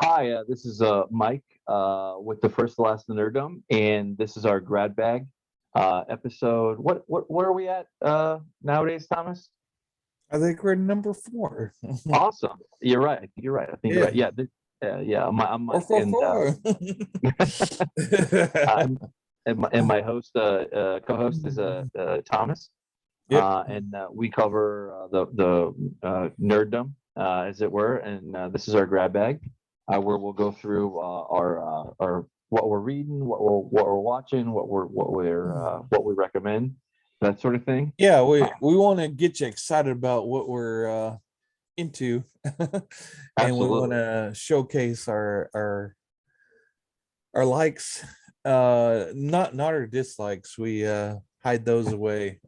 Hi, this is Mike with the First to Last Nerdom, and this is our grad bag episode. What are we at nowadays, Thomas? I think we're number 4. Awesome. You're right. You're right. I think you're right. Yeah. Yeah. Yeah. I'm Or Mike, for and 4. I'm, and my host co-host is Thomas, Yep. and we cover the nerddom, as it were, and this is our grab bag, where we'll go through our what we're reading, what we're watching, what we recommend, that sort of thing. Yeah, we want to get you excited about what we're into, and we want Absolutely. to showcase our likes, not our dislikes. We hide those away,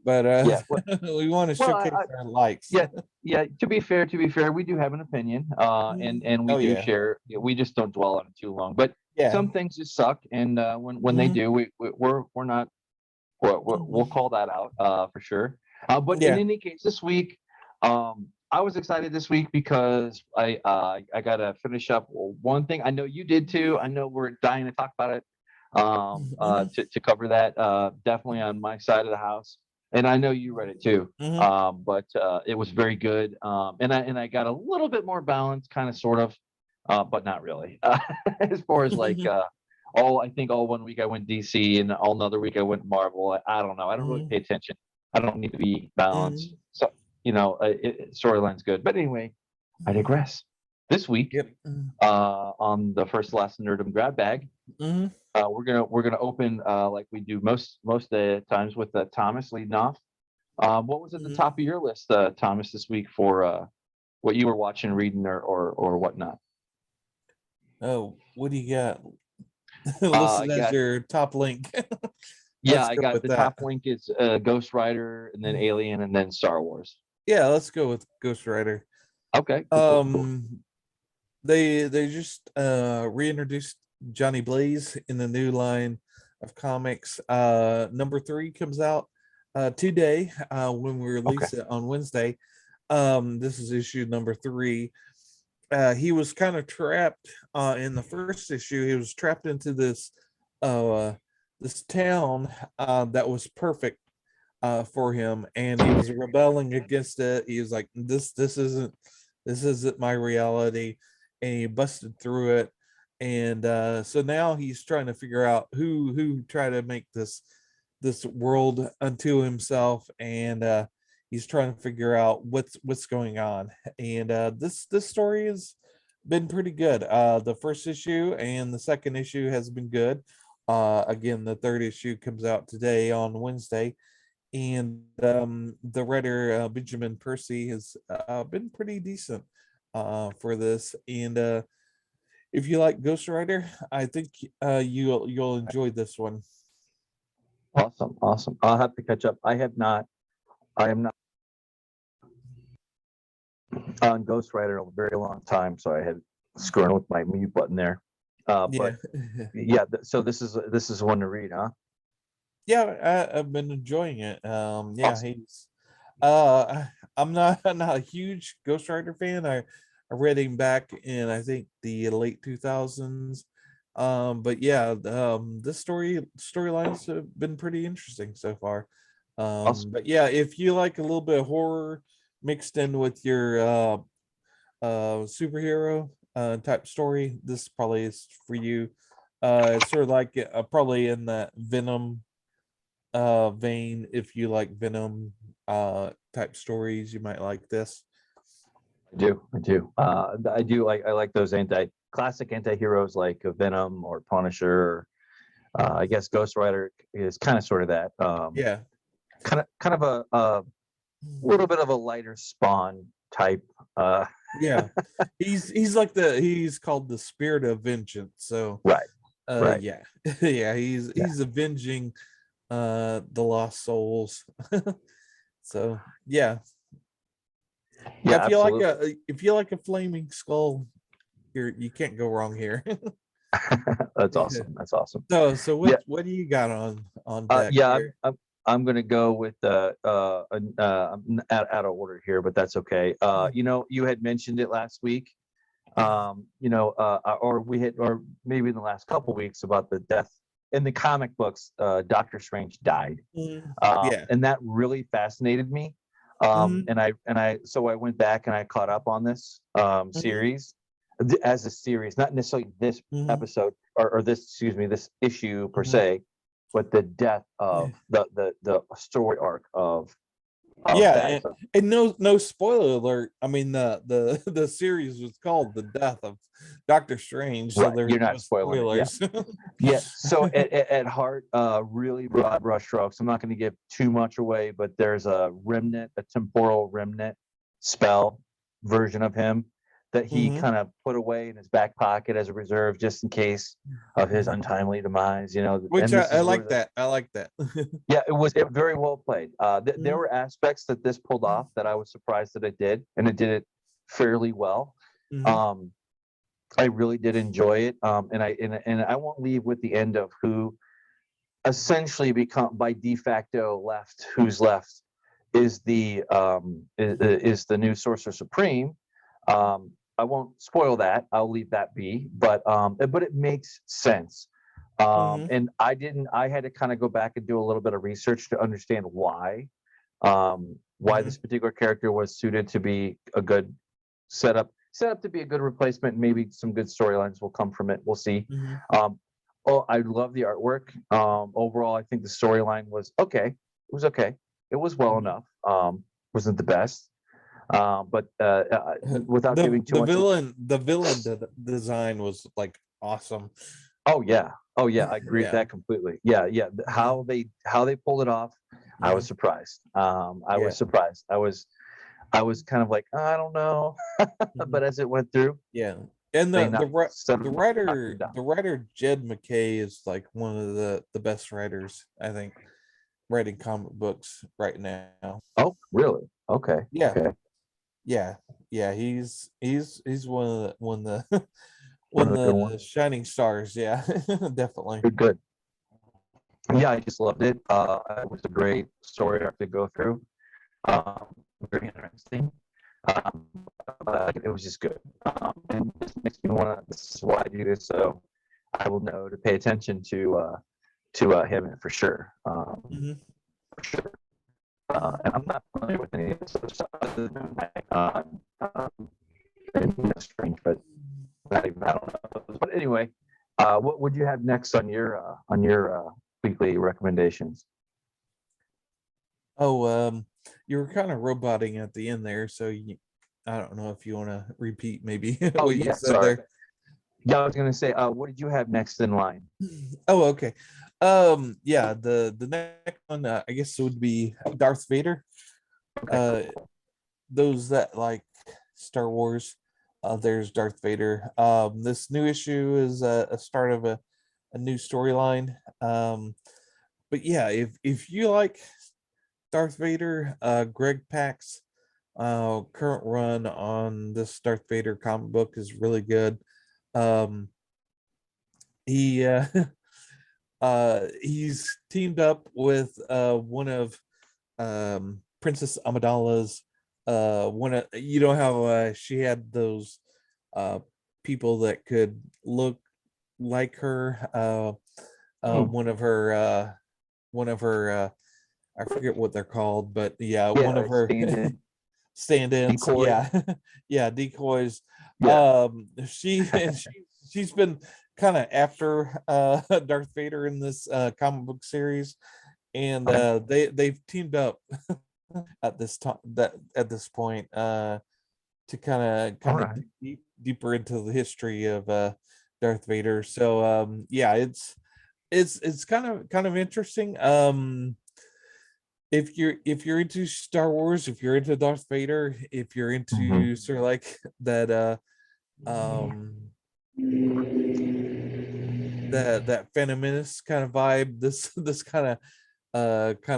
but Yeah. we want to Well, showcase our likes. yeah, yeah. To be fair, we do have an opinion, and we Oh do yeah, share. We just don't dwell on it too long. But yeah. some things just suck, and when they Mhm. do, we're not. We'll call that out for sure. But in Yeah. any case, this week, I was excited this week because I got to finish up one thing. I know you did too. I know we're dying to talk about it. Mhm. To cover that, definitely on my side of the house, and I know you read it too. Mhm. But it was very good. And I got a little bit more balance, kind of, sort of, but not really. As far as like I think all one week I went DC, and all another week I went Marvel. I don't know. I don't really Mhm. pay attention. I don't need to be balanced. Mhm. So storyline's good. But anyway, I digress. This week, Yep. on the First Last Nerdum grab bag, Mhm. we're gonna open, like we do most of the times, with Thomas leading off. What was at the Mhm. top of your list, Thomas, this week for what you were watching, reading, or whatnot? Oh, what do you got I listed as got your top link? Yeah, Let's I go got with the that. top link is Ghost Rider, and then Alien, and then Star Wars. Yeah, let's go with Ghost Rider. Okay, cool. Um, they just reintroduced Johnny Blaze in the new line of comics. Number 3 comes out today, when we Okay, release it on Wednesday. This is issue number 3. He was kind of trapped in the first issue. He was trapped into uh this town that was perfect for him, and he was rebelling against it. He was like, this isn't my reality, and he busted through it. And so now he's trying to figure out who tried to make this world unto himself, and he's trying to figure out what's going on. And this story has been pretty good. The first issue and the second issue has been good. Again, the third issue comes out today on Wednesday, and the writer, Benjamin Percy, has been pretty decent for this. And if you like Ghost Rider, I think you'll enjoy this one. awesome. I'll have to catch up. I have not. I am not on Ghost Rider in a very long time, so I had screwing with my mute button there. Yeah. But yeah, so this is one to read, huh? Yeah, I've been enjoying it. Yeah, Awesome. he's I'm not not a huge Ghost Rider fan. I read him back in, I think, the late 2000s. But yeah, this storylines have been pretty interesting so far. Awesome. But yeah, if you like a little bit of horror mixed in with your superhero type story, this probably is for you. It's sort of like probably in that Venom vein. If you like Venom type stories, you might like this. I do. I like those classic anti-heroes like Venom or Punisher. Or, I guess Ghost Rider is kind of sort of that. Yeah. Kind of a little bit of a lighter Spawn type. Yeah. He's called the Spirit of Vengeance. So Right, right. yeah. Yeah, he's Yeah, he's avenging the lost souls. So yeah. Yeah, yeah, absolutely. if you like a flaming skull, you can't go wrong here. That's awesome. That's awesome. So Yeah, what do you got on deck yeah. I'm here? I'm, I'm gonna go with I'm out of order here, but that's okay. You had mentioned it last week. Or we hit, or maybe in the last couple weeks about the death in the comic books. Doctor Strange died, Yeah. and that really fascinated me. Mhm. So I went back and I caught up on this Mhm. series as a series, not necessarily this Mhm. episode or this, excuse me, this issue per Mhm. se, but the death Yeah. of the story arc of Yeah, that. So, and no spoiler alert. I mean the series was called The Death of Doctor Strange, so right, there's you're no not spoiling it. Yeah. spoilers. Yeah. So at heart, really broad brushstrokes. I'm not going to give too much away, but there's a remnant, a temporal remnant spell version of him that he Mhm. kind of put away in his back pocket as a reserve, just in case of his Mhm. untimely demise. Which And this I is where like that. I like that. yeah, it very well played. There Mhm. were aspects that this pulled off that I was surprised that it did, and it did it fairly well. Mhm. Um, I really did enjoy it. And I won't leave with the end of who essentially become by de facto left. Who's left is the new Sorcerer Supreme. I won't spoil that. I'll leave that be. But it makes sense. Mhm. And I had to kind of go back and do a little bit of research to understand why Mhm. this particular character was suited to be a good set up to be a good replacement. Maybe some good storylines will come from it. We'll see. Mhm. Um, oh, I love the artwork. Overall, I think the storyline was okay. It was okay. It was well Mhm. enough. Wasn't the best, but without giving too The much. villain design was like awesome. Oh yeah, oh yeah, I agree with Yeah. that completely. Yeah, yeah. Mhm. How they pulled it off, I was Mhm. surprised. I was Yeah. surprised. I was kind of like, I don't know, Mhm. but as it went through, Yeah. And they knocked knocked it down. the writer Jed MacKay is like one of the best writers, I think, writing comic books right now. Oh, really? Okay, Yeah. okay. Yeah. Yeah, he's one of the One one of of the good the ones. shining stars. Yeah. Definitely. Good, good. Yeah, I just loved it. It was a great story arc to go through. Um, Very interesting. Um, but it was just good. And this makes me want to. This is why I do this, so I will know to pay attention to him for sure. Mhm. For sure. And I'm not familiar with any of this other stuff other than that. And, strange, but not even I don't know. But anyway, what would you have next on your weekly recommendations? Oh, you were kind of roboting at the end there, so I don't know if you want to repeat maybe Oh what you yeah, said sorry. there. Yeah, I was gonna say, what did you have next in line? Oh, okay. Yeah, the next one, I guess it would be Darth Vader. Okay, Uh, cool. those that like Star Wars, there's Darth Vader. This new issue is a start of a new storyline. But yeah, if you like Darth Vader, Greg Pak's current run on this Darth Vader comic book is really good. Um, he he's teamed up with one of Princess Amidala's one of, you know how she had those uh people that could look like her, Hmm. one of her I forget what they're called, but yeah, Yeah, one of like her stand in stand-ins, decoys. yeah. Yeah, decoys. Yeah. She's been kind of after Darth Vader in this comic book series, and Okay. they've teamed up at this time, that at this point, to All kind of right. deeper into the history of Darth Vader. So yeah, it's kind of interesting. If you're into Star Wars, if you're into Darth Vader, if you're Mhm. into sort of like that um that Phantom Menace kind of vibe, this kind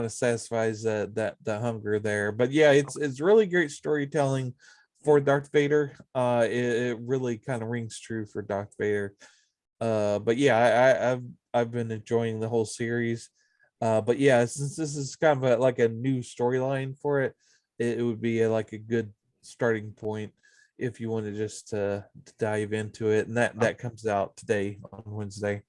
of satisfies that hunger there. But yeah, it's really great storytelling for Darth Vader. It really kind of rings true for Darth Vader. But yeah, I've been enjoying the whole series. But yeah, since this is kind of like a new storyline for it, it would be like a good starting point if you want to just to dive into it. And that comes out today on Wednesday.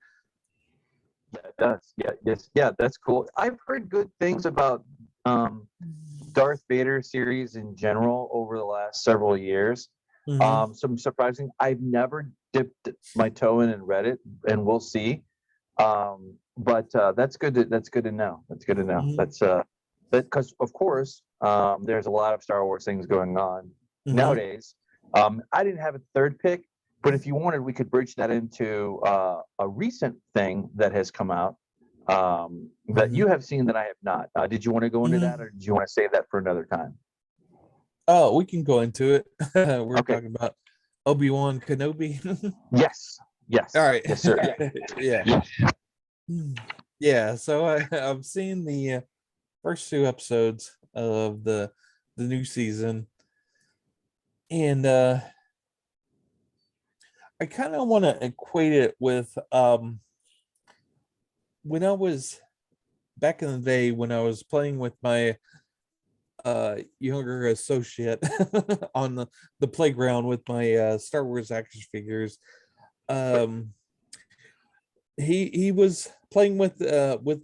That does. Yeah, yes, yeah, that's cool. I've heard good things about Darth Vader series in general over the last several years. Some surprising. I've never dipped my toe in and read it, and we'll see. But that's good. That's good to know. That's good to know. That's because of course there's a lot of Star Wars things going on nowadays. I didn't have a third pick, but if you wanted, we could bridge that into a recent thing that has come out that you have seen that I have not. Did you want to go into that, or did you want to save that for another time? Oh, we can go into it. We're talking about Obi-Wan Kenobi. Yes. All right. Yes, sir. Yeah. Yeah. So I've seen the first 2 episodes of the new season, and I kind of want to equate it with when I was back in the day when I was playing with my younger associate on the playground with my Star Wars action figures. He was playing with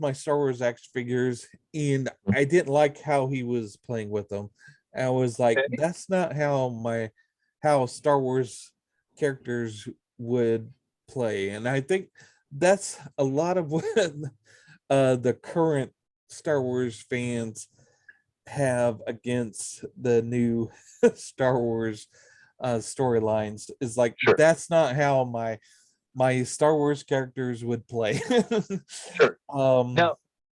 my Star Wars action figures, and I didn't like how he was playing with them. I was like, that's not how Star Wars characters would play. And I think that's a lot of what the current Star Wars fans have against the new Star Wars storylines, is like, that's not how my Star Wars characters would play.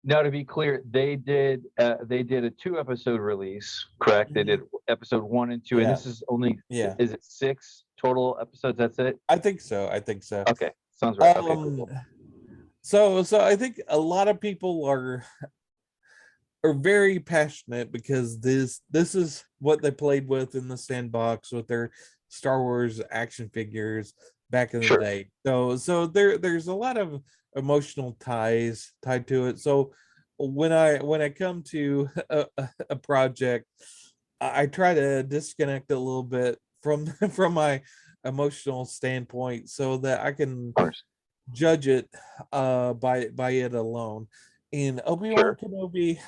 Now to be clear, they did a 2-episode release, correct? They did episode 1 and 2, and this is only is it 6 total episodes? That's it? I think so. Okay, sounds right. Okay, cool. So I think a lot of people are very passionate because this is what they played with in the sandbox with their Star Wars action figures back in the day. So there's a lot of emotional ties tied to it. So when I come to a project, I try to disconnect a little bit from my emotional standpoint so that I can judge it by it alone. In Obi-Wan Kenobi,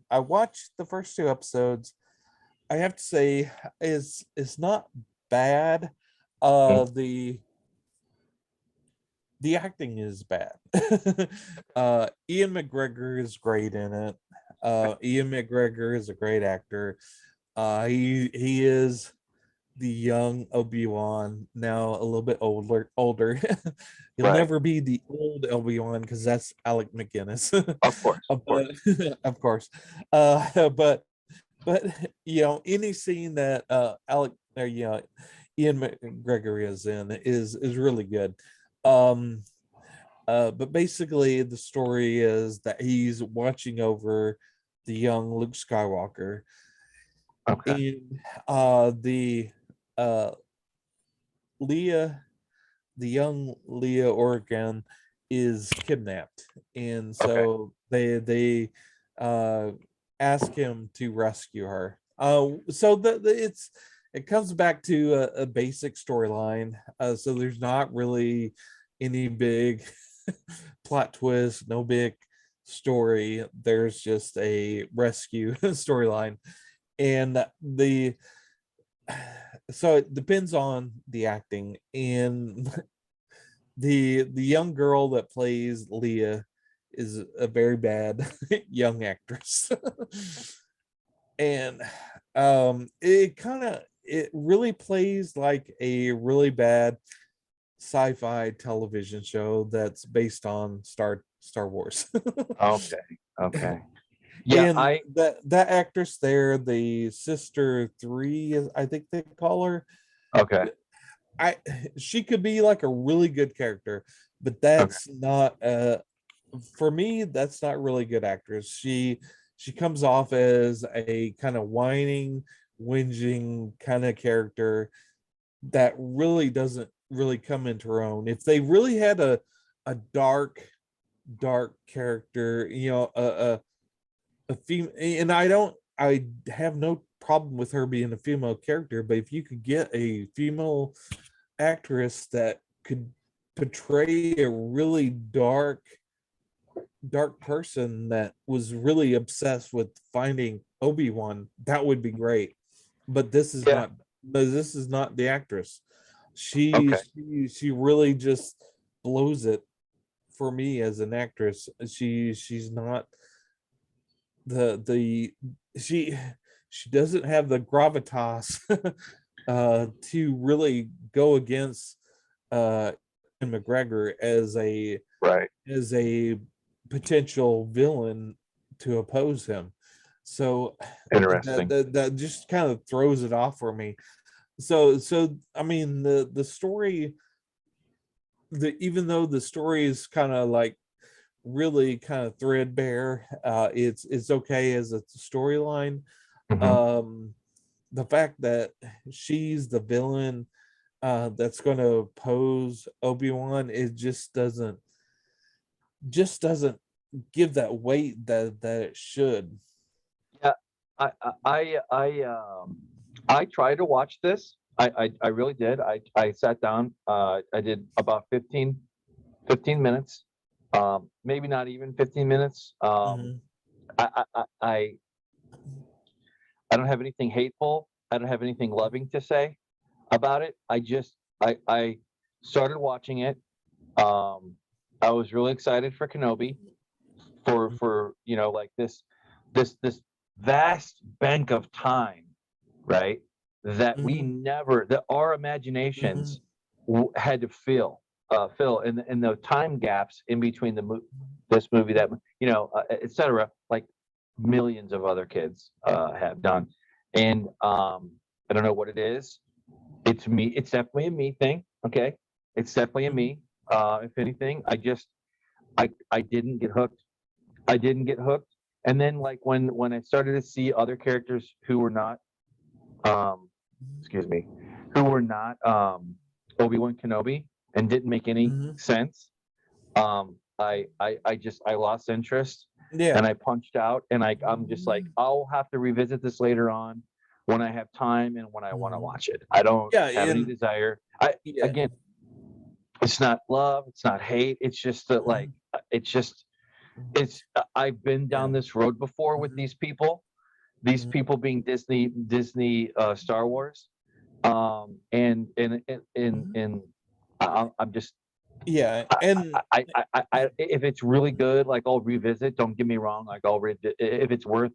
I watched the first 2 episodes. I have to say it's not bad. The acting is bad. Ian McGregor is great in it. Ian McGregor is a great actor. He is the young Obi-Wan, now a little bit older. He'll never be the old Obi-Wan because that's Alec McGinnis. Of course. But any scene that Ian McGregor is in is really good. But basically the story is that he's watching over the young Luke Skywalker. And Leah, the young Leah Oregon, is kidnapped, and so they ask him to rescue her. So it comes back to a basic storyline. So there's not really any big plot twist, no big story. There's just a rescue storyline, and so it depends on the acting. And the young girl that plays Leah is a very bad young actress. And it really plays like a really bad sci-fi television show that's based on Star Wars. Okay. Yeah, and that actress there, the sister 3, I think they call her. She could be like a really good character, but that's not for me, that's not really good actress. She comes off as a kind of whining, whinging kind of character that really doesn't really come into her own. If they really had a dark character, a female, and I have no problem with her being a female character, but if you could get a female actress that could portray a really dark person that was really obsessed with finding Obi-Wan, that would be great. But this is Yeah. not the actress. She Okay. she really just blows it for me as an actress. She's not the she doesn't have the gravitas to really go against McGregor Right. as a potential villain to oppose him. So Interesting. that just kind of throws it off for me. So I mean the story, even though the story is kind of like really kind of threadbare, it's okay as a storyline. Mhm. The fact that she's the villain that's going to oppose Obi-Wan, it just doesn't give that weight that it should. Yeah, I I I I tried to watch this. I really did. I sat down. I did about 15 minutes. Maybe not even 15 minutes. Mhm. I I I I I don't have anything hateful. I don't have anything loving to say about it. I started watching it. Um, I was really excited for Kenobi, for like this vast bank of time, right? That we Mhm. never that our Mhm. imaginations had to fill in the time gaps in between this movie, that etc. Like millions of other kids have done, and I don't know what it is. It's me. It's definitely a me thing. Okay, it's definitely a Mhm. me. If anything, I didn't get hooked. I didn't get hooked. And then like when I started to see other characters who were not um excuse me, who were not Obi-Wan Kenobi and didn't make any Mhm. sense, I lost interest Yeah. and I punched out, and I'm just like, I'll have to revisit this later on when I have time and when I want to Mhm. watch it. I don't Yeah, have any and desire. I yeah. Again, it's not love, it's not hate. It's just that like Mhm. it's just it's I've been Yeah. down this road before with Mhm. these people. These Mhm. people being Disney, Star Wars, Mhm. and I'm just Yeah, and if it's really good, like I'll revisit. Don't get me wrong, like I'll read if it's worth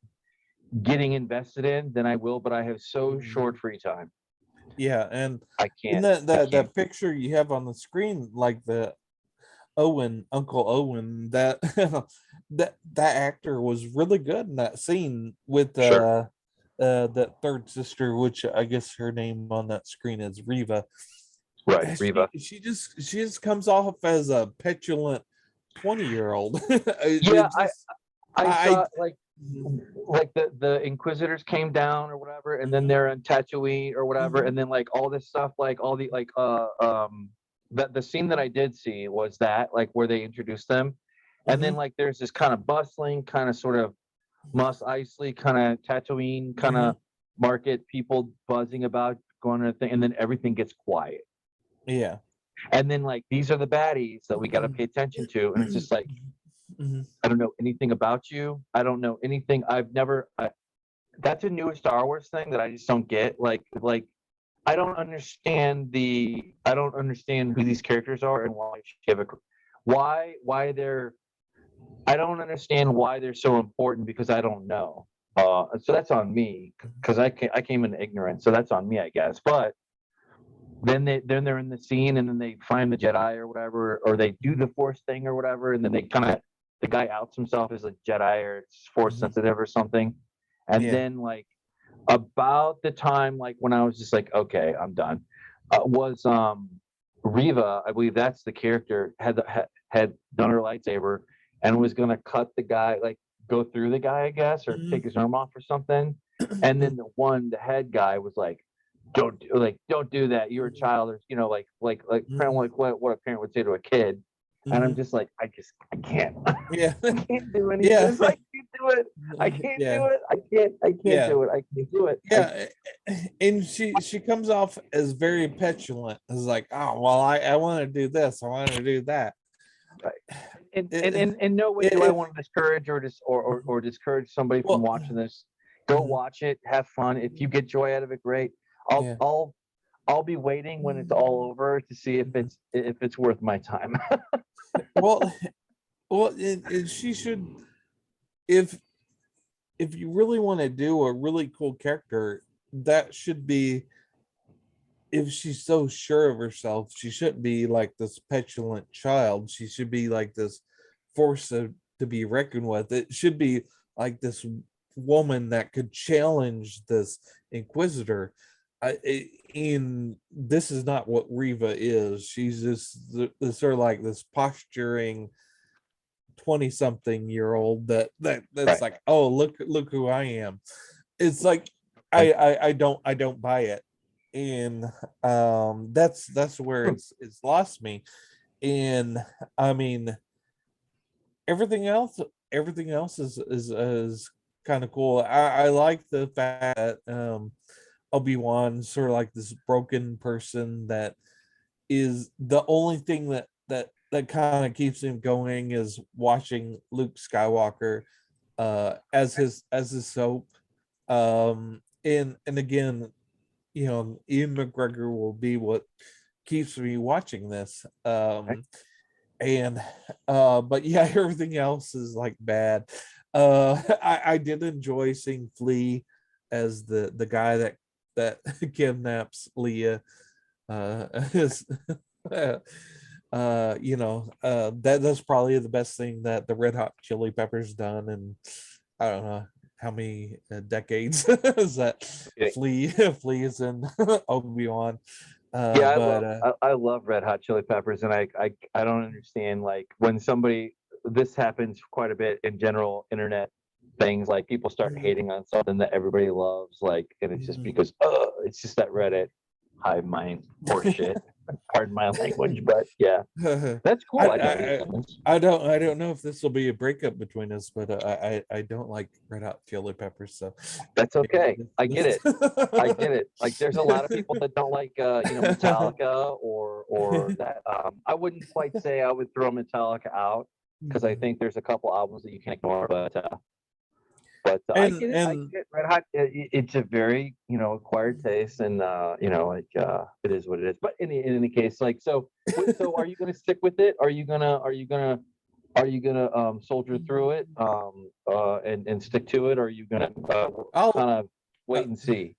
getting invested in, then I will. But I have so Mhm. short free time. Yeah, and I in can't. I can't. that picture you have on the screen, like the Uncle Owen, that that actor was really good in that scene with Sure. that third sister, which I guess her name on that screen is Riva. Right, Reva. She just comes off as a petulant 20-year-old. Yeah, It just I I saw like the Inquisitors came down or whatever, and then Mhm. they're on Tatooine or whatever, Mhm. and then like all this stuff, like all the like the scene that I did see was that like where they introduced them, and then Mhm. like there's this kind of bustling, kind of sort of Mos Eisley kind of Tatooine kind Mhm. of market, people buzzing about going to the thing, and then everything gets quiet, Yeah. and then like these are the baddies that we got to pay attention to, and it's just like Mhm. I don't know anything about you. I don't know anything. That's a new Star Wars thing that I just don't get. Like I don't understand who these characters are and why she have a why they're I don't understand why they're so important because I don't know. So that's on me because I came in ignorant. So that's on me, I guess. But then they're in the scene and then they find the Jedi or whatever, or they do the Force thing or whatever, and then they kind of the guy outs himself as a Jedi or it's Force Mhm. sensitive or something, and Yeah. then like about the time like when I was just like, okay, I'm done, was Riva, I believe that's the character, had done her lightsaber and was gonna cut the guy, like go through the guy, I guess, or take Mhm. his arm off or something, and then the head guy was like, don't do that. You're a child, or like parent, Mhm. like what a parent would say to a kid, and I'm Mhm. just like I can't Yeah. I can't do anything. Yeah. It's like do it. I can't Yeah. do it. I can't Yeah. do it. I can't do it. Yeah, and she comes off as very petulant. It's like, oh well, I want to do this, I want to do that. Right. And It, in no way do I want to discourage or discourage somebody from well, watching this. Go mhm, watch it, have fun. If you get joy out of it, great. I'll yeah. I'll I'll be waiting when it's all over to see if it's worth my time. Well, and she should, if you really want to do a really cool character, that should be, if she's so sure of herself, she shouldn't be like this petulant child. She should be like this force to be reckoned with. It should be like this woman that could challenge this inquisitor. And this is not what Reva is. She's just sort of like this posturing 20-something-year-old that's Right. like, oh, look who I am. It's like I don't buy it. And that's where it's lost me. And I mean, everything else is kind of cool. I like the fact that Obi-Wan sort of like this broken person that is the only thing that kind of keeps him going is watching Luke Skywalker as his soap. And again, Ian McGregor will be what keeps me watching this. And but yeah, everything else is like bad. I did enjoy seeing Flea as the guy that kidnaps Leah. His, that's probably the best thing that the Red Hot Chili Peppers done, and I don't know how many decades is that. Flea is in Obi-Wan. Yeah, But I love Red Hot Chili Peppers, and I don't understand, like, when somebody, this happens quite a bit in general internet things, like people start hating on something that everybody loves, like, and it's just because it's just that Reddit hive mind horseshit. Pardon my language, but yeah, that's cool. I don't know if this will be a breakup between us, but I don't like Red Hot Chili Peppers, so that's okay. I get it. I get it. Like, there's a lot of people that don't like Metallica or that. I wouldn't quite say I would throw Metallica out, because I think there's a couple albums that you can't ignore, but I get it. I get Red Hot. It's a very acquired taste, and it is what it is. But in any case, like, so are you gonna stick with it? Are you gonna soldier through it and stick to it? Or are you gonna kind of wait and see?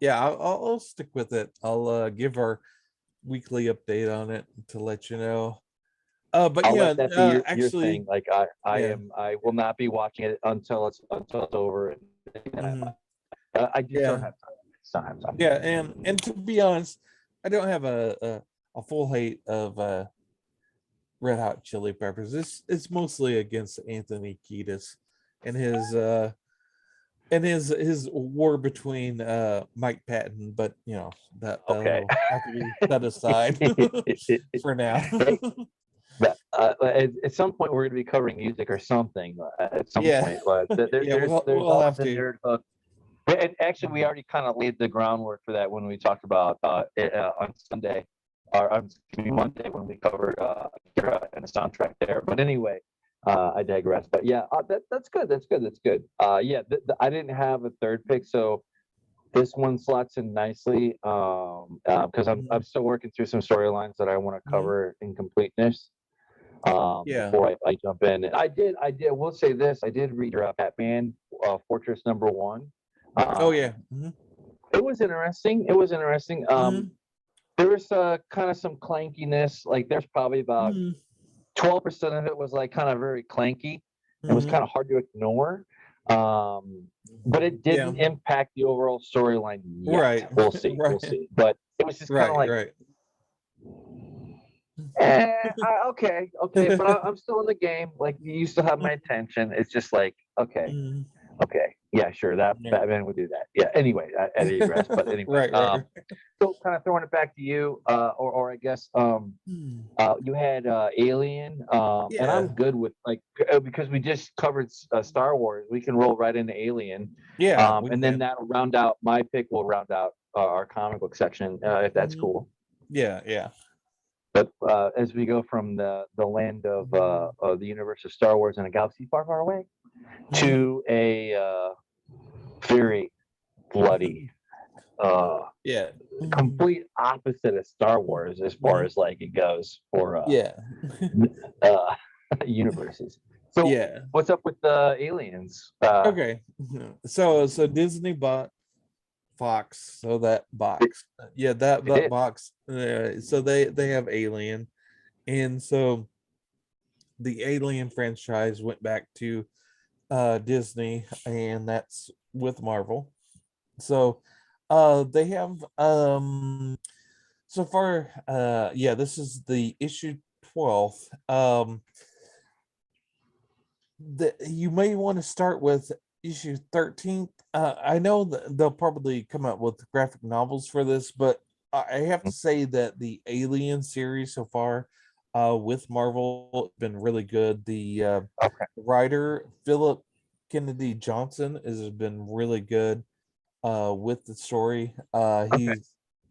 Yeah, I'll stick with it. I'll give our weekly update on it to let you know. But I'll yeah, let that be your actually, thing. Like, I will not be watching it until it's over. I just don't have time. Yeah, and to be honest, I don't have a full hate of Red Hot Chili Peppers. It's mostly against Anthony Kiedis and his war between Mike Patton, but that'll have to be set aside for now. But at some point, we're going to be covering music or something. At some point, but there's we'll have the to. nerd hook. And actually, we already kind of laid the groundwork for that when we talked about on Sunday, or on Monday, when we covered Kira and the soundtrack there. But anyway, I digress. But yeah, that's good. That's good. Yeah, I didn't have a third pick, so this one slots in nicely because I'm still working through some storylines that I want to cover in completeness. Before I jump in, and I did. We'll say this: I did read Batman Fortress #1. It was interesting. There was kind of some clankiness. Like, there's probably about 12% of it was like kind of very clanky. It was kind of hard to ignore. But it didn't impact the overall storyline yet. Right. We'll see. We'll see. But it was just kind of like. Okay, but I'm still in the game. Like, you still have my attention. It's just like, okay, Okay. Yeah, sure. That Yeah. Batman would do that. Yeah. Anyway, I digress. But anyway, Right. so kind of throwing it back to you, or I guess you had Alien, and Yeah. I'm good with like because we just covered Star Wars. We can roll right into Alien, Yeah, we and then can. that'll round out my pick. Will round out our comic book section if that's Mhm. cool. Yeah. But as we go from the land of the universe of Star Wars in a galaxy far, far away to a very bloody, uh, Yeah. complete opposite of Star Wars as far as like it goes for Yeah. uh, universes. So Yeah. what's up with the aliens? Okay. So Disney bought Fox, so that They, box. Yeah, that they did. box. So they have Alien, and so the Alien franchise went back to Disney, and that's with Marvel. So they have so far yeah, this is the issue 12th. You may want to start with issue 13th. I know that they'll probably come out with graphic novels for this, but I have to say that the Alien series so far with Marvel has been really good. The Okay. writer Phillip Kennedy Johnson has been really good with the story. Okay.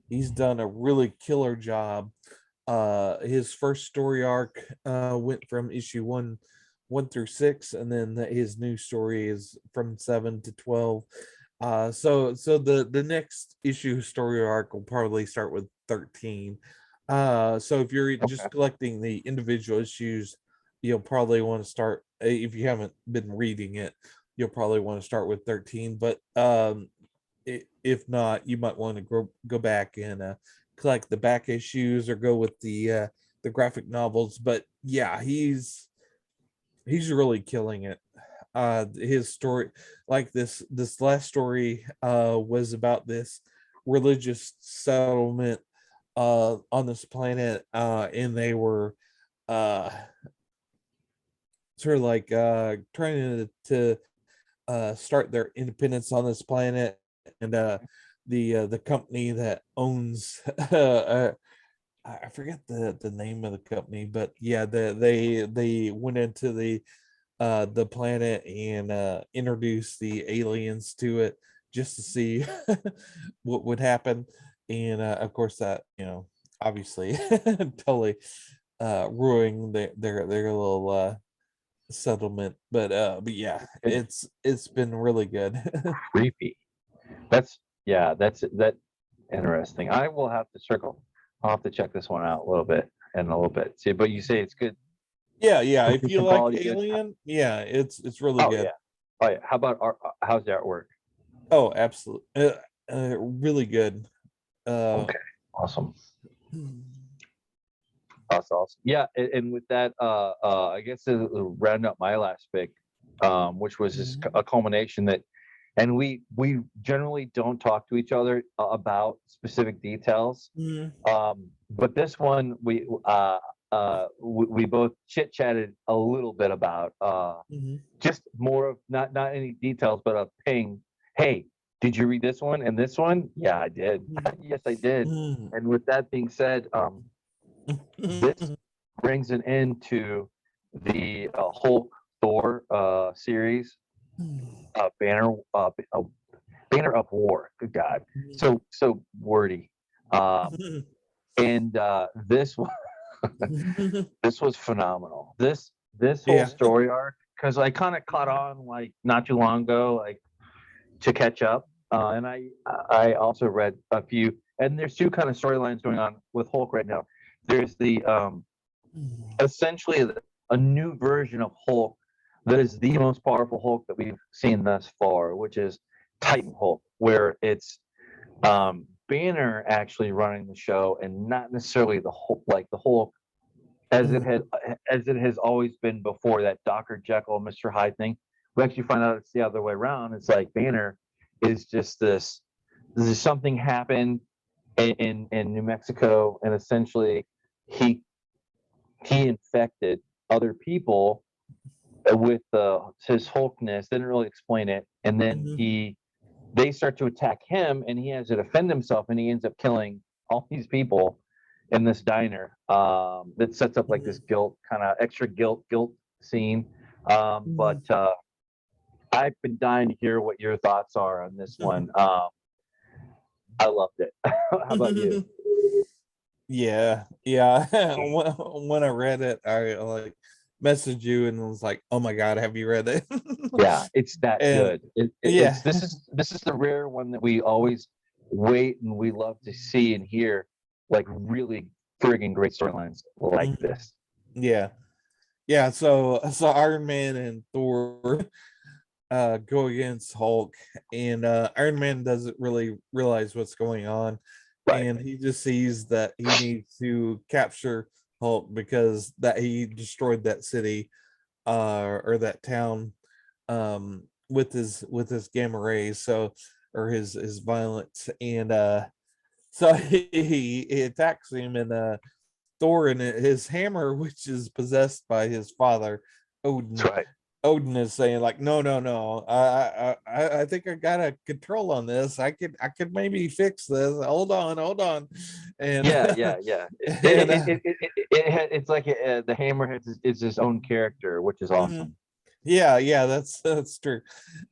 He's done a really killer job. His first story arc went from issue 1 through 6, and then his new story is from 7 to 12. So the next issue story arc will probably start with 13. So if you're Okay. just collecting the individual issues, you'll probably want to start, if you haven't been reading it, you'll probably want to start with 13. But if not, you might want to go back and collect the back issues or go with the graphic novels. But yeah, he's really killing it. His story, like this last story was about this religious settlement on this planet, and they were uh sort of like trying to start their independence on this planet, and the company that owns I forget the name of the company, but yeah, they went into the planet and introduced the aliens to it just to see what would happen. And of course that, obviously totally ruining their little settlement. But yeah, It's it's been really good. creepy. That's yeah. That interesting. I will have to circle. I'll have to check this one out a little bit and a little bit. See, but you say it's good, Yeah, if you decent like quality, good. Alien, yeah, it's really Oh good. yeah. Oh yeah. How about art? How's the artwork? Oh, absolutely. Really good. Uh Okay. Awesome. That's awesome. Yeah, and with that, I guess to round up my last pick, which was just a culmination that, and we generally don't talk to each other about specific details. Mhm. But this one we both chit chatted a little bit about Mhm. just more of not any details, but a ping. Hey, did you read this one and this one? Yeah, I did. Yes, I did. Mhm. And with that being said, this Mhm. brings an end to the Hulk Thor series, Banner Banner of War. Good God, so wordy. And this was phenomenal. This whole Yeah. story arc, because I kind of caught on like not too long ago, like to catch up. And I also read a few, and there's two kind of storylines going on with Hulk right now. There's the essentially a new version of Hulk that is the most powerful Hulk that we've seen thus far, which is Titan Hulk, where it's Banner actually running the show and not necessarily the Hulk, like the Hulk as it has always been before, that Dr. Jekyll, Mr. Hyde thing. We actually find out it's the other way around. It's like Banner is just this. This is something happened in New Mexico, and essentially he he infected other people with his Hulkness, didn't really explain it, and then Mhm. they start to attack him, and he has to defend himself, and he ends up killing all these people in this diner. That sets up like this Mhm. guilt kind of extra guilt scene. But Mhm. I've been dying to hear what your thoughts are on this one. I loved it. How about you? Yeah, yeah. When I read it, I like messaged you and was like, "Oh my god, have you read it?" Yeah, it's that And good. yeah, It's this is the rare one that we always wait and we love to see and hear, like really friggin' great storylines like Mhm. this. Yeah, yeah. So Iron Man and Thor go against Hulk, and Iron Man doesn't really realize what's going on, Right. and he just sees that he needs to capture Hulk because that he destroyed that city or that town with his gamma rays, so or his violence, and so he attacks him, and Thor and his hammer, which is possessed by his father That's Odin. right. Odin is saying like, no, no, no. I think I got a control on this. I could maybe fix this. Hold on, and Yeah, yeah, yeah. and It's like the Hammerhead is his own character, which is mhm. awesome. Yeah, yeah, that's true.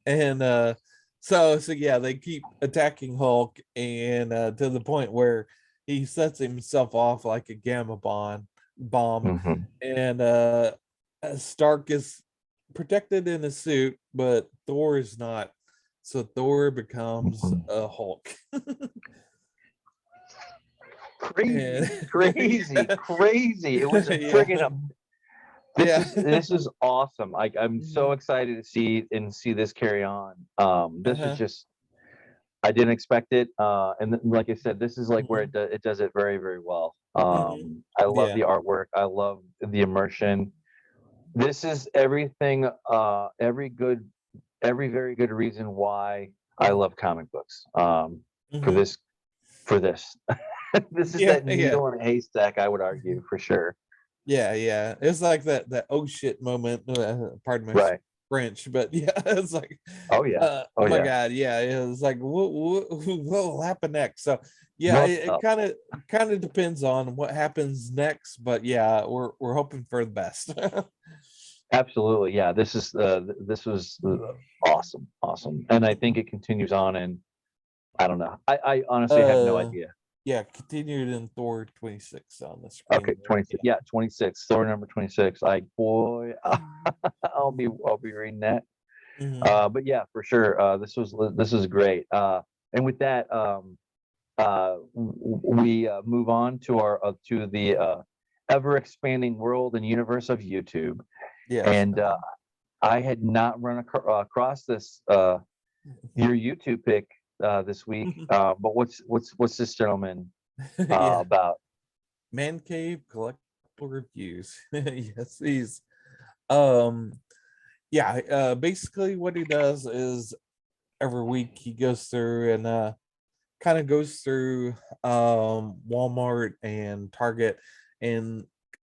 And so yeah, they keep attacking Hulk, and to the point where he sets himself off like a bomb, Hmm. and Stark is protected in a suit, but Thor is not. So Thor becomes Hmm. a Hulk. Crazy, And crazy, yeah, crazy. It was a friggin' yeah, a This yeah. is this is awesome. I'm so Mhm. excited to see this carry on. This is Uh-huh. just I didn't expect it. Like I said, this is like where Mhm. it does it very very well. Mhm. I love Yeah. the artwork. I love the immersion. This is everything. Every very good reason why I love comic books. For Mhm. this for this this is Yeah, that yeah. needle in a haystack. I would argue for sure. Yeah, yeah. It's like that oh shit moment. Pardon my Right. French, but yeah, it's like Oh yeah. oh Oh my yeah. god, yeah. It's like what will happen next? So yeah, What it the kind of depends on what happens next, but yeah, we're hoping for the best. Absolutely, yeah. This was awesome, awesome, and I think it continues on. And I don't know. I honestly have no uh idea. yeah, continued in Thor 26 on the screen Okay, there. 26. Yeah, 26. Thor number 26. Boy, I'll be reading that. Yeah. But yeah, for sure. This was great. And with that, we move on to our to the ever expanding world and universe of YouTube. Yes. And I had not run across this your YouTube pick this week. But what's this gentleman Yeah. about? Mancave collectible reviews. Yes, he's um yeah, basically what he does is every week he goes through and kind of goes through Walmart and Target and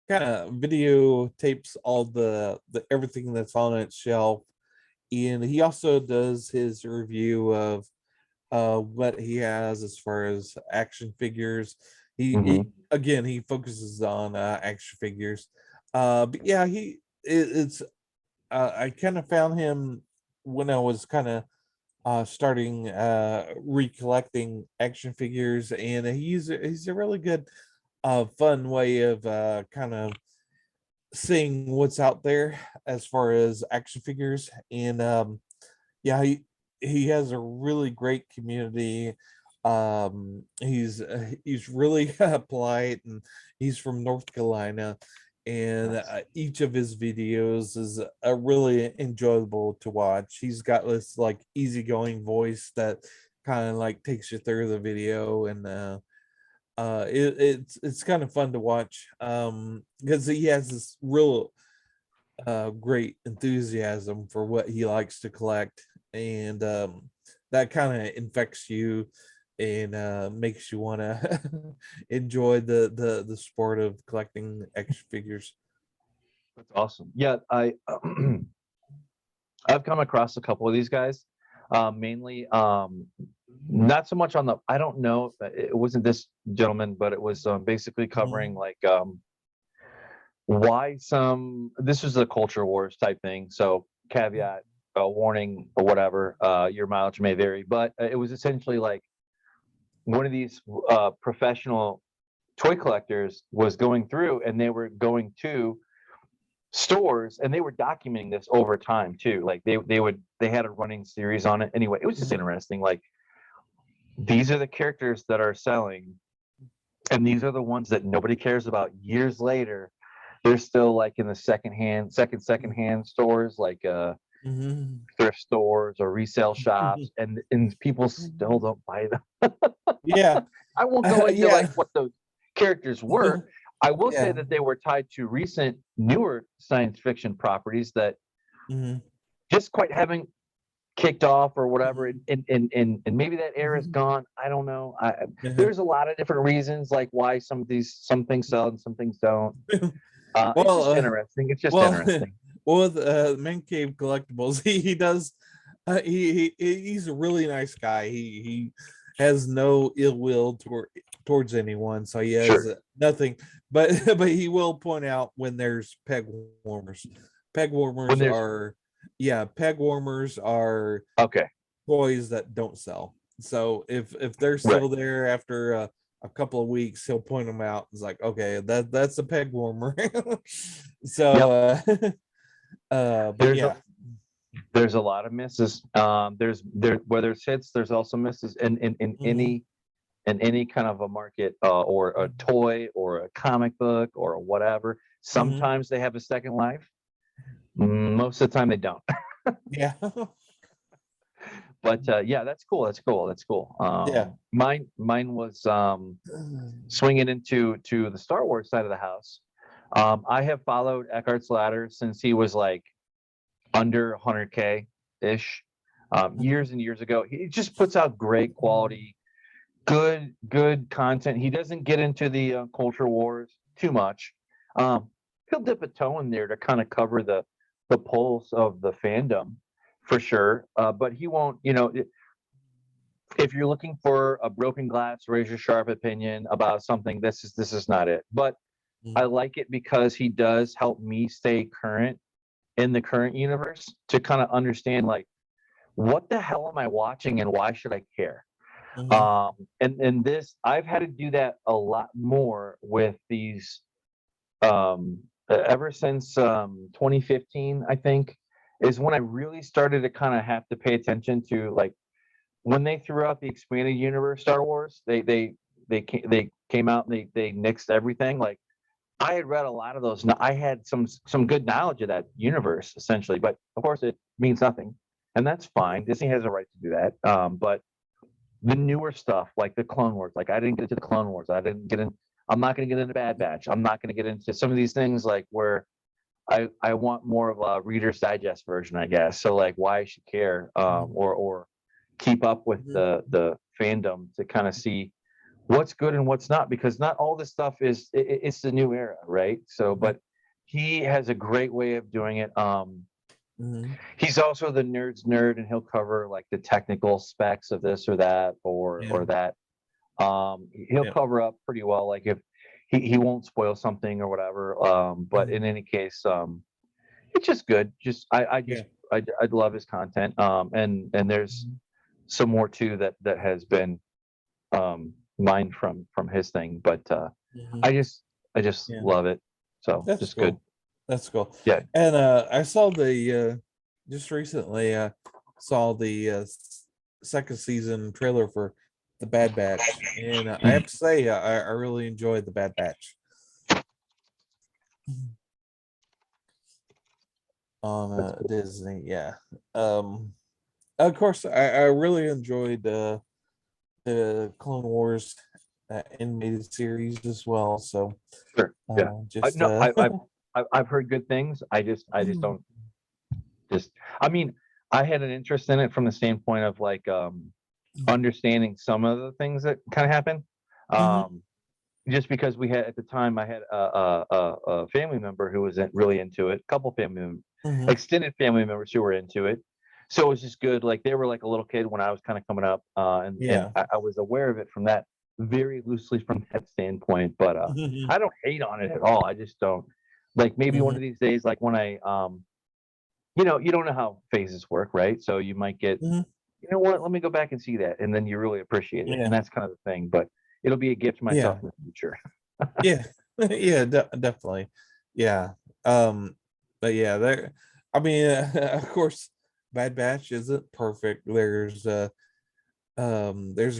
kind of videotapes all the everything that's on its shelf. And he also does his review of what he has as far as action figures. He Hmm. again he focuses on action figures. But yeah, it's I kind of found him when I was kind of starting recollecting action figures, and he's a really good fun way of kind of seeing what's out there as far as action figures. And yeah, he has a really great community. He's really polite, and he's from North Carolina, and Nice. each of his videos is really enjoyable to watch. He's got this like easygoing voice that kind of like takes you through the video, and it's kind of fun to watch because he has this real great enthusiasm for what he likes to collect, and that kind of infects you and makes you want to enjoy the sport of collecting action figures. That's awesome. Yeah, I've come across a couple of these guys, mainly not so much on the. I don't know. It wasn't this gentleman, but it was basically covering like why some. This was a culture wars type thing. So caveat, warning, or whatever. Your mileage may vary, but it was essentially like one of these professional toy collectors was going through, and they were going to stores, and they were documenting this over time too. Like they had a running series on it. Anyway, it was just interesting. Like, these are the characters that are selling, and these are the ones that nobody cares about years later. They're still like in the second-hand stores, like thrift stores or resale shops, and people still don't buy them. Yeah. I won't go into Yeah. like what those characters were. I will say that they were tied to recent newer science fiction properties that just quite haven't kicked off or whatever, and maybe that era is gone. I don't know. There's a lot of different reasons like why some things sell and some things don't. It's just interesting. It's just interesting. Well, with Mancave Collectibles, he does. He's a really nice guy. He has no ill will towards anyone, so he has nothing. But he will point out when there's peg warmers. Peg warmers are okay. Toys that don't sell. So if they're still there after a couple of weeks, he'll point them out. It's like, okay, that's a peg warmer. So but there's a lot of misses. There's where there's hits, there's also misses in any kind of a market, or a toy or a comic book or whatever. Sometimes they have a second life. Most of the time they don't. Yeah. But that's cool. Mine was swinging into the Star Wars side of the house. I have followed Eckharts Ladder since he was like under 100K ish, years and years ago. He just puts out great quality, good content. He doesn't get into the culture wars too much. He'll dip a toe in there to kind of cover the pulse of the fandom for sure, but he won't. If you're looking for a broken glass, razor sharp opinion about something, this is not it. But I like it because he does help me stay current in the current universe, to kind of understand like, what the hell am I watching and why should I care? And this, I've had to do that a lot more with these, ever since 2015, I think, is when I really started to kind of have to pay attention to, like, when they threw out the expanded universe Star Wars. They came out and they nixed everything. Like, I had read a lot of those. I had some good knowledge of that universe essentially, but of course it means nothing, and that's fine. Disney has a right to do that. But the newer stuff, like the Clone Wars, like I didn't get into the Clone Wars. I didn't get in. I'm not going to get into Bad Batch. I'm not going to get into some of these things, like where I want more of a Reader's Digest version, I guess. So like, why I should care, or keep up with the fandom to kind of see what's good and what's not, because not all this stuff it's the new era, right? So, but he has a great way of doing it. He's also the nerd's nerd, and he'll cover like the technical specs of this or that or that. He'll cover up pretty well, like if he won't spoil something or whatever. But in any case, it's just good. I'd love his content. And there's some more too that has been mined from his thing, but I just love it. So That's just cool. good. That's cool. Yeah. And I saw the just recently saw the second season trailer for the Bad Batch, and I have to say I really enjoyed the Bad Batch on Disney. Yeah. Of course, I really enjoyed the Clone Wars animated series as well. So Sure. Yeah. I've heard good things. I just don't I mean, I had an interest in it from the standpoint of like understanding some of the things that kind of happen. just because we had at the time, I had a family member who was really into it, a couple extended family members who were into it. So it was just good. Like they were like a little kid when I was kind of coming up, and I was aware of it from that very loosely from that standpoint. But I don't hate on it at all. I just don't like maybe one of these days, like when I you don't know how phases work, right? So you might get, you know what, let me go back and see that, and then you really appreciate it, and that's kind of the thing. But it'll be a gift to myself in the future. Yeah. Yeah, definitely. Yeah. But yeah, there, I mean, of course, Bad Batch isn't perfect. There's a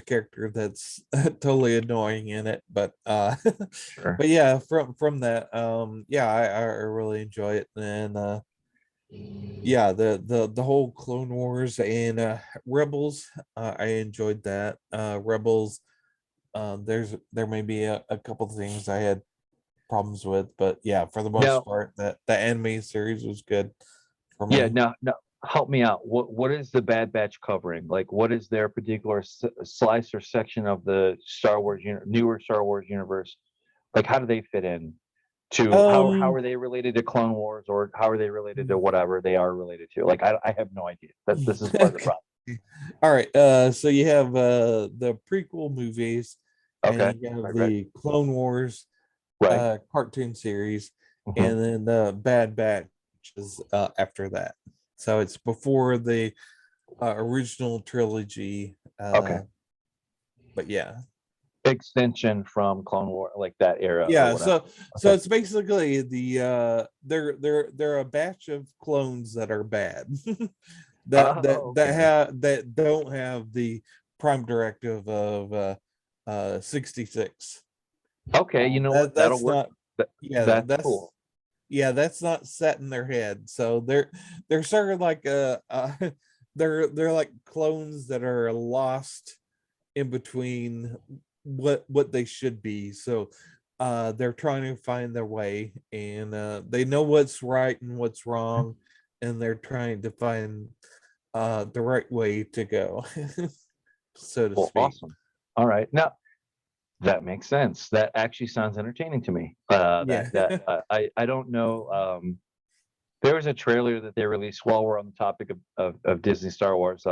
character that's totally annoying in it, but Sure. but yeah, from that, yeah, I really enjoy it. And yeah, the whole Clone Wars and Rebels, I enjoyed that. Rebels, there may be a couple things I had problems with, but yeah, for the most Now, part, that the anime series was good for yeah, me. now, help me out. What is the Bad Batch covering? Like, what is their particular slice or section of the Star Wars newer Star Wars universe? Like, how do they fit in to how Um, are they related to Clone Wars, or how are they related to whatever they are related to? Like, I have no idea. That this is part of the okay. problem. All right. So you have the prequel movies, Okay, and you have right, the Clone Wars right. cartoon series, Hmm. and then the Bad Batch is after that. So it's before the original trilogy. Okay, But yeah. extension from Clone War, like that era or Yeah, whatever. so Okay. it's basically the they're a batch of clones that are bad. Oh, okay. That don't have the prime directive of 66. Okay, you know what? That That'll that's work. not That, yeah, that's that's cool. yeah, that's not set in their head. So they're sort of like they're like clones that are lost in between what they should be. So they're trying to find their way, and they know what's right and what's wrong, and they're trying to find the right way to go, so to Well, speak. awesome. All right. Now that makes sense. That actually sounds entertaining to me. Yeah. I don't know. There was a trailer that they released while we're on the topic of Disney Star Wars.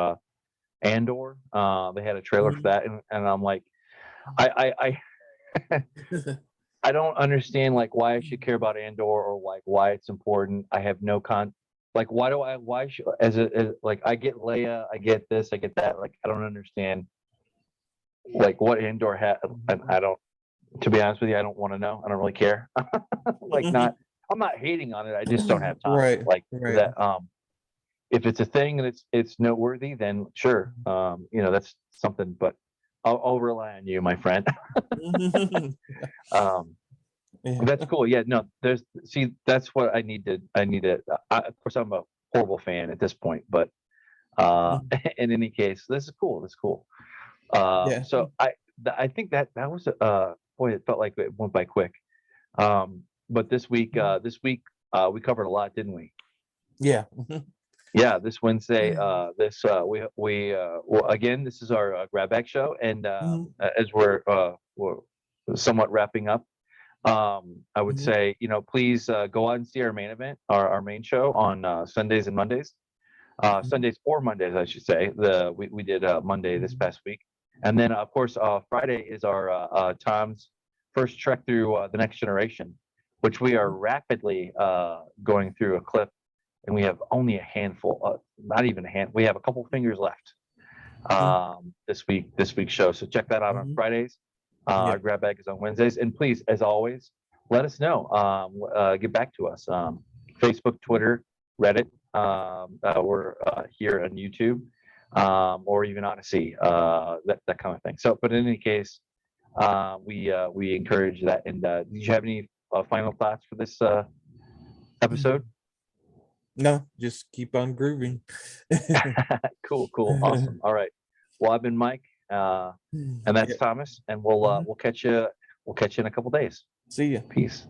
Andor. They had a trailer for Mhm. that, and I'm like, I I don't understand like why I should care about Andor or like why it's important. I have no like why should as like I get Leia, I get this, I get that. Like I don't understand like what Andor had. I don't, to be honest with you, I don't want to know. I don't really care. Like not, I'm not hating on it. I just don't have time. Right, Like right. that. If it's a thing and it's noteworthy, then sure. That's something. But I'll rely on you, my friend. um, that's Yeah. cool. Yeah. No. That's what I need to. Of course, I'm a horrible fan at this point, but in any case, this is cool. This is cool. Yeah. So I think that was boy, it felt like it went by quick. But this week we covered a lot, didn't we? Yeah. Yeah, this Wednesday, this well, again, this is our grab bag show, and as we're somewhat wrapping up, I would say, please go out and see our main event, our main show on Sundays and Mondays. Sundays or Mondays, I should say. We did Monday this past week, and then of course Friday is our Tom's first trek through the Next Generation, which we are rapidly going through a clip, and we have only a handful, not even a hand. We have a couple fingers left this week's show. So check that out on Fridays. Our Yeah. grab bag is on Wednesdays, and please, as always, let us know. Get back to us. Facebook, Twitter, Reddit. We're here on YouTube, or even Odyssey, that kind of thing. So, but in any case, we encourage that. And did you have any final thoughts for this episode? No, just keep on grooving. Cool, awesome. All right. Well, I've been Mike, and that's Yeah. Thomas, and we'll catch you. We'll catch you in a couple days. See ya. Peace.